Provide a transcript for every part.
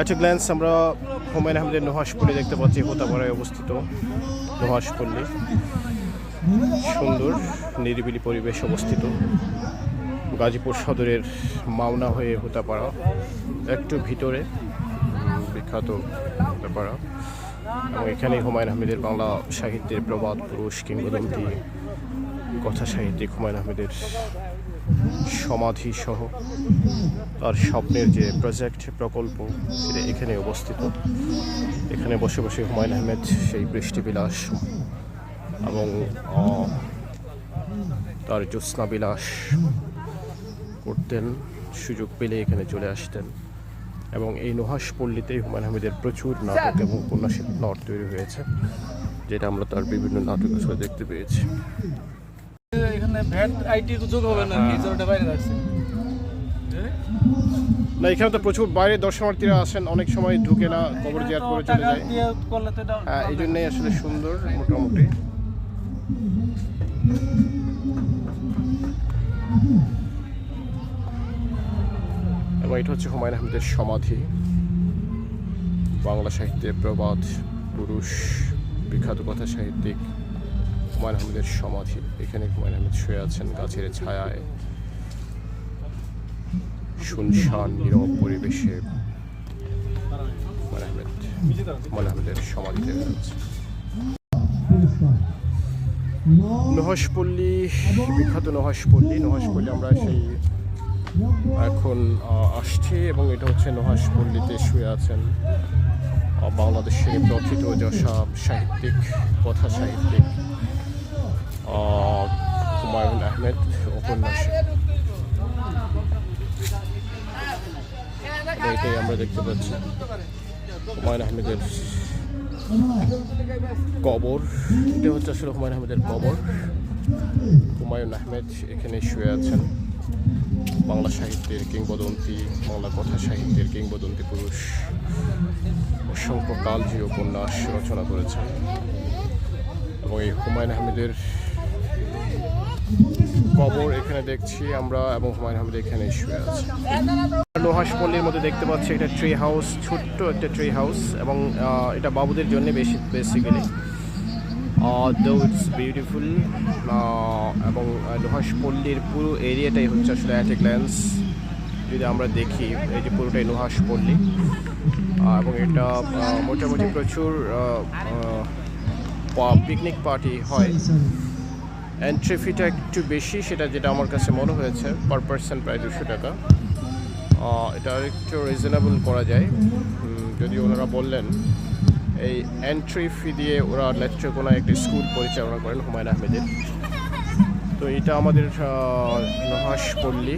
At a glance আমরা হুমায়ুন আহমেদের নুহাশপল্লী দেখতে পাচ্ছি, হোতাপাড়ায় অবস্থিত নুহাশপল্লী। সুন্দর নিরিবিলি পরিবেশ অবস্থিত, গাজীপুর সদরের মাওনা হয়ে হোতাপাড়া, একটু ভিতরে বিখ্যাত হোতাপাড়া। এবং এখানে হুমায়ুন আহমেদের বাংলা সাহিত্যের প্রবাদ পুরুষ, কিংবদন্তি কথা সাহিত্যিক হুমায়ুন আহমেদের সমাধি সহ তার স্বপ্নের যে প্রকল্প সেটা এখানে অবস্থিত। এখানে বসে বসে হুমায়ুন আহমেদ সেই বৃষ্টিবিলাস এবং তার জ্যোৎস্না বিলাস করতেন, সুযোগ পেলে এখানে চলে আসতেন। এবং এই নুহাশপল্লীতে হুমায়ুন আহমেদের প্রচুর নাটক এবং উপন্যাসের প্লট তৈরি হয়েছে, যেটা আমরা তার বিভিন্ন নাটক আসলে দেখতে পেয়েছি। এখানে ভ্যাট আইটি যোগ হবে না, কি জোরটা বাইরে রাখছে না, এখানে তো প্রচুর বাইরে দর্শনার্থীরা আসেন, অনেক সময় ঢুকে না, কবর জিয়ারত করে চলে যায়। হ্যাঁ, এই জন্যই আসলে সুন্দর মোটামুটি। এবং এটা হচ্ছে হুমায়ুন আহমেদের সমাধি, বাংলা সাহিত্যের প্রবাদ পুরুষ, বিখ্যাত কথা সাহিত্যিক হুমায়ুন আহমেদের সমাধি। এখানে হুমায়ুন আহমেদ শুয়ে আছেন গাছের ছায়ায়, শুনশান নীরব পরিবেশে হুমায়ুন আহমেদের সমাধিতে রয়েছে। নুহাশপল্লী, বিখ্যাত নুহাশপল্লী আমরা সেই এখন আসছি। এবং এটা হচ্ছে নুহাশপল্লীতে শুয়ে আছেন বাংলাদেশের প্রথিত যশা সাহিত্যিক, কথা সাহিত্যিক হুমায়ুন আহমেদ, উপন্যাসিক। এটাই আমরা দেখতে পাচ্ছি হুমায়ুন আহমেদের কবর। এটা হচ্ছে আসলে হুমায়ুন আহমেদের কবর। হুমায়ুন আহমেদ এখানে শুয়ে আছেন, বাংলা সাহিত্যের কিংবদন্তি, বাংলা কথা সাহিত্যের কিংবদন্তি পুরুষ, অসংখ্য কালজয়ী উপন্যাস রচনা করেছেন। এবং এই হুমায়ুন আহমেদের কবর এখানে দেখছি আমরা, এবং হুমায়ুন আহমেদ এখানে শুয়ে আছে। নুহাশপল্লীর মধ্যে দেখতে পাচ্ছি এটা ট্রি হাউস, ছোট্ট একটা ট্রি হাউস। এবং এটা বাবুদের জন্য বেসিক্যালি, দো ইটস বিউটিফুল। এবং নুহাশপল্লীর পুরো এরিয়াটাই হচ্ছে আসলে অ্যাট এ গ্ল্যান্স যদি আমরা দেখি, এই যে পুরোটাই নুহাশপল্লী। এবং এটা মোটামুটি প্রচুর পিকনিক পার্টি হয়। এন্ট্রি ফিটা একটু বেশি, সেটা যেটা আমার কাছে মনে হয়েছে, পার পার্সন প্রায় 200 টাকা। এটা একটু রিজনেবল করা যায়, যদি ওনারা বললেন এই এন্ট্রি ফি দিয়ে ওরা নেত্রকোনায় একটি স্কুল পরিচালনা করেন হুমায়ুন আহমেদের। তো এটা আমাদের নুহাশপল্লী।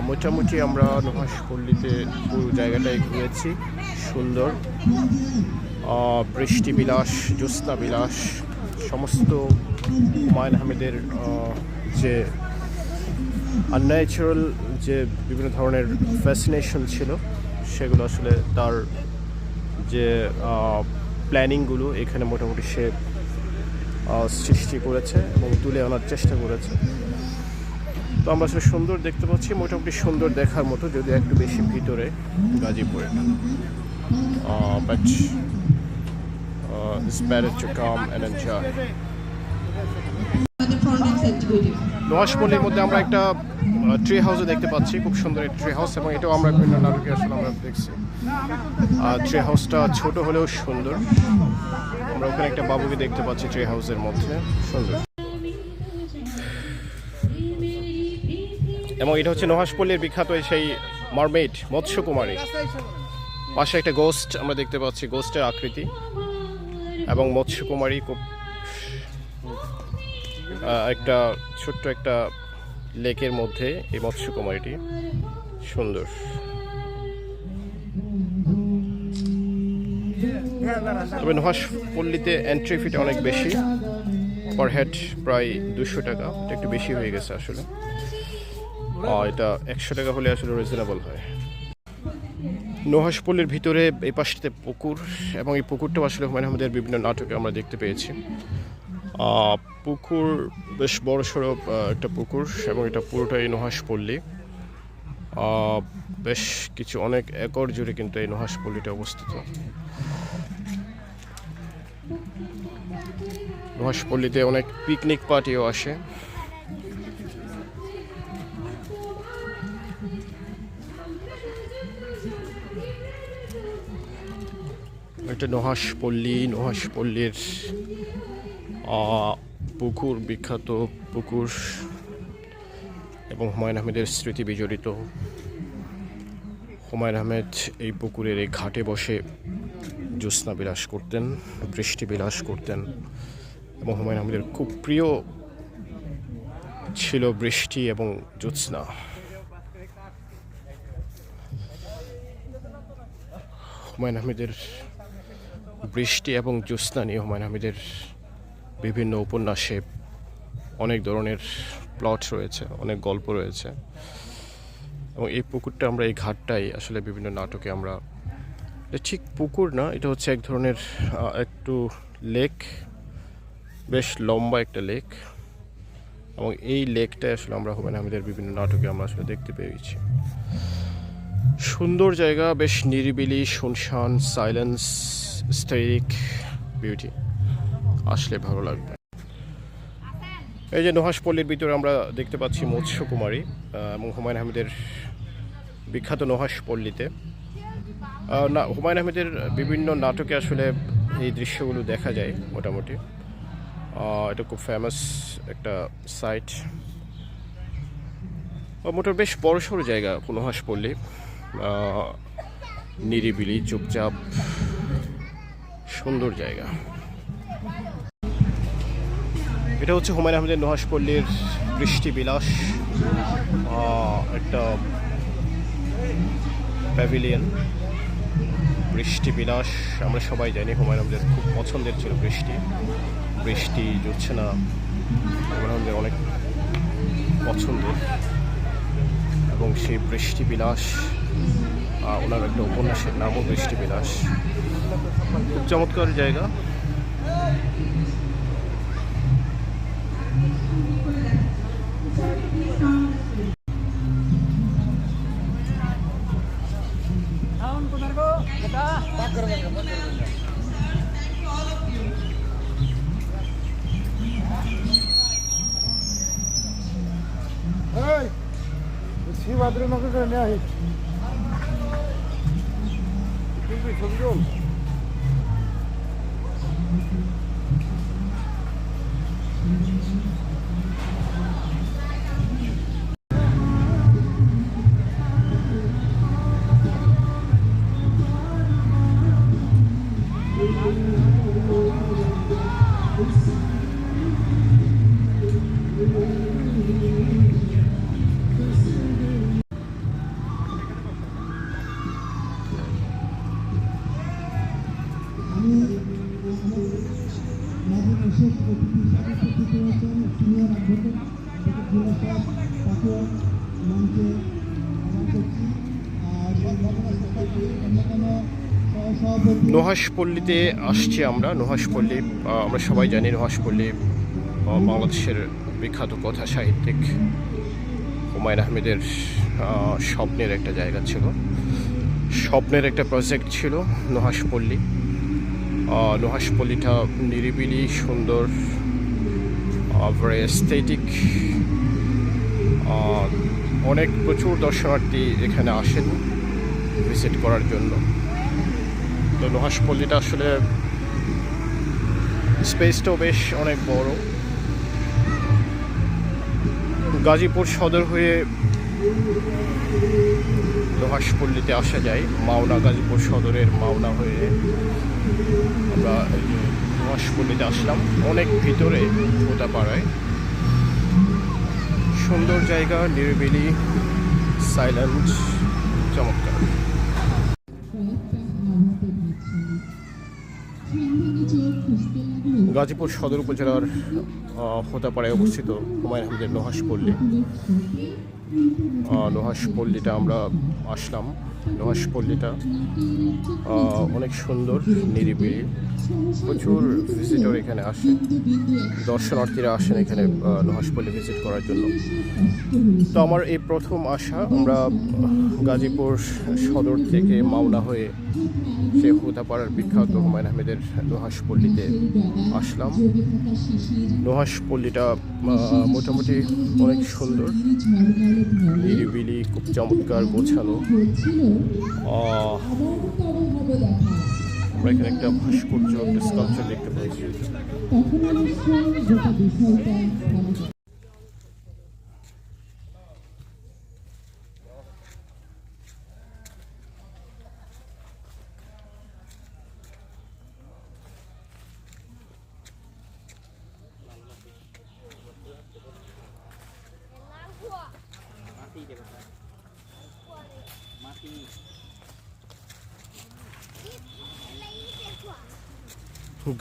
মোটামুটি আমরা নুহাশপল্লীতে পুরো জায়গাটায় ঘুরেছি। সুন্দর বৃষ্টি বিলাস, জ্যোৎস্না বিলাস, সমস্ত হুমায়ুন আহমেদের যে আনন্যাচারাল যে বিভিন্ন ধরনের ফ্যাসিনেশন ছিল, সেগুলো আসলে তার যে প্ল্যানিংগুলো এখানে মোটামুটি সে সৃষ্টি করেছে এবং তুলে আনার চেষ্টা করেছে। তো আমরা আসলে সুন্দর দেখতে পাচ্ছি, মোটামুটি সুন্দর দেখার মতো, যদি একটু বেশি ভিতরে গাজীপুরে। But it's better to come and enjoy. নুহাশপল্লীর মধ্যে আমরা একটা ট্রি হাউসও দেখতে পাচ্ছি, খুব সুন্দর একটা ট্রি হাউস। এবং এটাও আমরা বিভিন্ন নাটকে আসলে আমরা দেখছি। ট্রি হাউসটা ছোট হলেও সুন্দর। আমরা ওখানে একটা বাবুকে দেখতে পাচ্ছি ট্রি হাউসের মধ্যে, সুন্দর। এবং এটা হচ্ছে নুহাশপল্লীর বিখ্যাত সেই মারমেইড, মৎস্যকুমারী। পাশে একটা গোস্ট আমরা দেখতে পাচ্ছি, গোস্টের আকৃতি। এবং মৎস্যকুমারী খুব একটা ছোট্ট একটা লেকের মধ্যে এই মৎস্যকুমারীটি, সুন্দর। তবে নুহাশপল্লীতে এন্ট্রি ফিটা অনেক বেশি, পার হেড প্রায় 200 টাকা, এটা একটু বেশি হয়ে গেছে আসলে। এটা 100 টাকা হলে আসলে রিজনেবল হয়। নুহাশপল্লির ভিতরে এই পাশটাতে পুকুর, এবং এই পুকুরটাও আসলে হুমায়ুন আহমেদের বিভিন্ন নাটকে আমরা দেখতে পেয়েছি। পুকুর বেশ বড় সড়ো একটা পুকুর, এবং এটা পুরোটাই নুহাশপল্লী। বেশ কিছু অনেক একর জুড়ে কিন্তু এই নুহাশপল্লীটা অবস্থিত। নুহাশপল্লীতে অনেক পিকনিক পার্টিও আসে। এটা নুহাশপল্লীর পুকুর, বিখ্যাত পুকুর, এবং হুমায়ুন আহমেদের স্মৃতি বিজড়িত। হুমায়ুন আহমেদ এই পুকুরের এই ঘাটে বসে জ্যোৎস্না বিলাস করতেন, বৃষ্টি বিলাস করতেন, এবং হুমায়ুন আহমেদের খুব প্রিয় ছিল বৃষ্টি এবং জ্যোৎস্না। হুমায়ুন আহমেদের বৃষ্টি এবং জ্যোৎস্না নিয়ে হুমায়ুন আহমেদের বিভিন্ন উপন্যাসে অনেক ধরনের প্লট রয়েছে, অনেক গল্প রয়েছে। এবং এই পুকুরটা আমরা, এই ঘাটটাই আসলে বিভিন্ন নাটকে আমরা, এটা ঠিক পুকুর না, এটা হচ্ছে এক ধরনের একটু লেক, বেশ লম্বা একটা লেক, এবং এই লেকটাই আসলে আমরা হুমায়ুন আহমেদের বিভিন্ন নাটকে আমরা আসলে দেখতে পেয়েছি। সুন্দর জায়গা, বেশ নিরিবিলি, শুনশান, সাইলেন্স, স্টেরিক বিউটি, আসলে ভালো লাগবে। এই যে নুহাশপল্লীর ভিতরে আমরা দেখতে পাচ্ছি মৎস্যকুমারী, এবং হুমায়ুন আহমেদের বিখ্যাত নুহাশপল্লীতে না, হুমায়ুন আহমেদের বিভিন্ন নাটকে আসলে এই দৃশ্যগুলো দেখা যায় মোটামুটি। এটা খুব ফেমাস একটা সাইট, মোটামুটি বেশ বড়সড় জায়গা নুহাশপল্লী, নিরিবিলি, চুপচাপ, সুন্দর জায়গা। এটা হচ্ছে হুমায়ুন আহমেদের নুহাশপল্লীর বৃষ্টি বিলাস, একটা প্যাভিলিয়ন। বৃষ্টি বিলাস আমরা সবাই জানি হুমায়ুন আহমেদের খুব পছন্দের ছিল বৃষ্টি জ্যোৎস্না, হুমায়ুন আহমেদের অনেক পছন্দের, এবং সেই বৃষ্টি বিলাস, ওনার একটা উপন্যাসের নামও বৃষ্টি বিলাস। খুব চমৎকার জায়গা। নুহাশপল্লীতে আসছি আমরা। নুহাশপল্লী, আমরা সবাই জানি নুহাশপল্লী বাংলাদেশের বিখ্যাত কথা সাহিত্যিক হুমায়ুন আহমেদের স্বপ্নের একটা জায়গা ছিল, স্বপ্নের একটা প্রজেক্ট ছিল নুহাশপল্লী। নুহাশপল্লীটা নিরিবিলি, সুন্দর, ভেরি এস্থেটিক। অনেক প্রচুর দর্শনার্থী এখানে আসেন ভিজিট করার জন্য। তো নুহাশপল্লীটা আসলে স্পেসটাও বেশ অনেক বড়। গাজীপুর সদর হয়ে নুহাশপল্লীতে আসা যায়, মাওনা, গাজীপুর সদরের মাওনা হয়ে আমরা নুহাশপল্লীতে আসলাম, অনেক ভিতরে হোতাপাড়ায়। সুন্দর জায়গা, নিরিবিলি, সাইলেন্ট, চমৎকার। গাজীপুর সদর উপজেলার হোতাপাড়ায় অবস্থিত হুমায়ুন আহমেদের নুহাশপল্লী। নুহাশপল্লীটা আমরা আসলাম। নুহাশপল্লীটা অনেক সুন্দর, নিরিবিলি, প্রচুর ভিজিটর এখানে আসে, দর্শনার্থীরা আসেন এখানে নুহাশপল্লী ভিজিট করার জন্য। তো আমার এই প্রথম আসা, আমরা গাজীপুর সদর থেকে মাওনা হয়ে সে হোতাপাড়ার বিখ্যাত হুমায়ুন আহমেদের নুহাশপল্লীতে আসলাম। নুহাশপল্লীটা মোটামুটি অনেক সুন্দর, নিরিবিলি, খুব চমৎকার গোছানো। আমরা এখানে একটা ভাস্কর্য, একটা স্কাল্পচার দেখতে পাচ্ছি।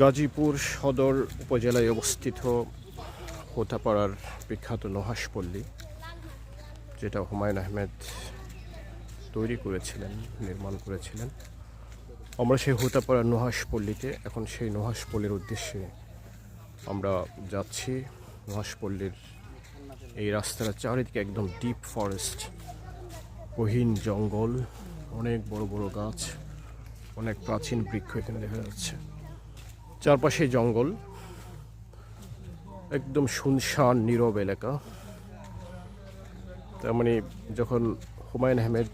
গাজীপুর সদর উপজেলায় অবস্থিত হোতাপাড়ার বিখ্যাত নুহাশপল্লী, যেটা হুমায়ুন আহমেদ তৈরি করেছিলেন, নির্মাণ করেছিলেন। আমরা সেই হোতাপাড়ার নুহাশপল্লীতে, এখন সেই নুহাশপল্লীর উদ্দেশ্যে আমরা যাচ্ছি। নুহাশপল্লীর এই রাস্তার চারিদিকে একদম ডিপ ফরেস্ট, গহীন জঙ্গল, অনেক বড় বড় গাছ, অনেক প্রাচীন বৃক্ষ এখানে দেখা যাচ্ছে। চারপাশে জঙ্গল, একদম শুনশান নীরব এলাকা। তার মানে যখন হুমায়ুন আহমেদ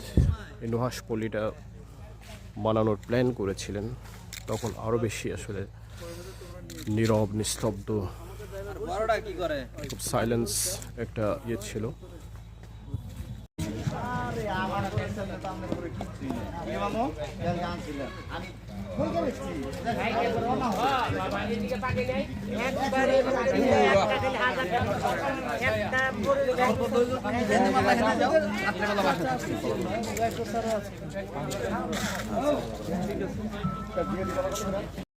এই নুহাশপল্লীটা বানানোর প্ল্যান করেছিলেন, তখন আরও বেশি আসলে নীরব, নিস্তব্ধ, খুব সাইলেন্স একটা ইয়ে ছিল।